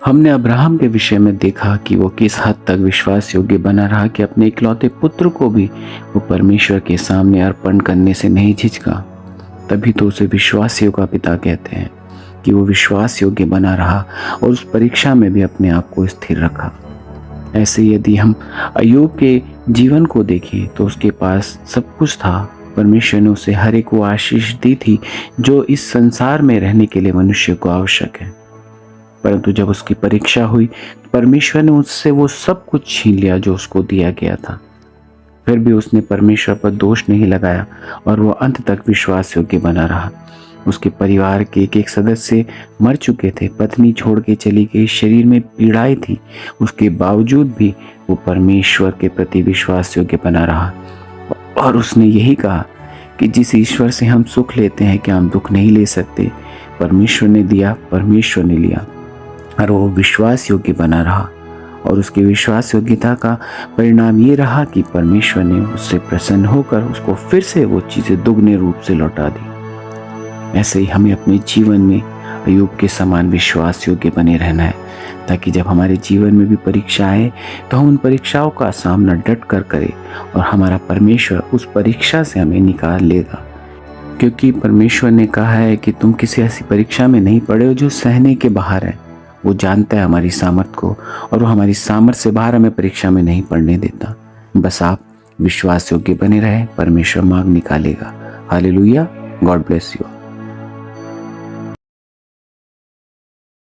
हमने अब्राहम के विषय में देखा कि वो किस हद तक विश्वास योग्य बना रहा कि अपने इकलौते पुत्र को भी वो परमेश्वर के सामने अर्पण करने से नहीं झिझका। तभी तो उसे विश्वासियों का पिता कहते हैं कि वो विश्वास योग्य बना रहा और उस परीक्षा में भी अपने आप को स्थिर रखा। ऐसे यदि हम अय्यूब के जीवन को देखें तो उसके पास सब कुछ था। परमेश्वर ने उसे हर एक वो आशीष दी थी जो इस संसार में रहने के लिए मनुष्य को आवश्यक है। परंतु जब उसकी परीक्षा हुई तो परमेश्वर ने उससे वो सब कुछ छीन लिया जो उसको दिया गया था। फिर भी उसने परमेश्वर पर दोष नहीं लगाया और वो अंत तक विश्वास योग्य बना रहा। उसके परिवार के एक एक सदस्य मर चुके थे, पत्नी छोड़ के चली गई, शरीर में पीड़ाएं थी, उसके बावजूद भी वो परमेश्वर के प्रति विश्वास योग्य बना रहा। और उसने यही कहा कि जिस ईश्वर से हम सुख लेते हैं क्या हम दुख नहीं ले सकते। परमेश्वर ने दिया, परमेश्वर ने लिया, और वो विश्वास योग्य बना रहा। और उसकी विश्वास योग्यता का परिणाम ये रहा कि परमेश्वर ने उससे प्रसन्न होकर उसको फिर से वो चीज़ें दुगने रूप से लौटा दी। ऐसे ही हमें अपने जीवन में अय्यूब के समान विश्वास योग्य बने रहना है, ताकि जब हमारे जीवन में भी परीक्षा आए तो हम उन परीक्षाओं का सामना डट कर करें और हमारा परमेश्वर उस परीक्षा से हमें निकाल लेगा। क्योंकि परमेश्वर ने कहा है कि तुम किसी ऐसी परीक्षा में नहीं पड़े हो जो सहने के बाहर है। वो जानता है हमारी सामर्थ को और वो हमारी सामर्थ से बाहर हमें परीक्षा में नहीं पड़ने देता। बस आप विश्वास योग्य बने रहे, परमेश्वर मार्ग निकालेगा। हालेलुया। God bless you.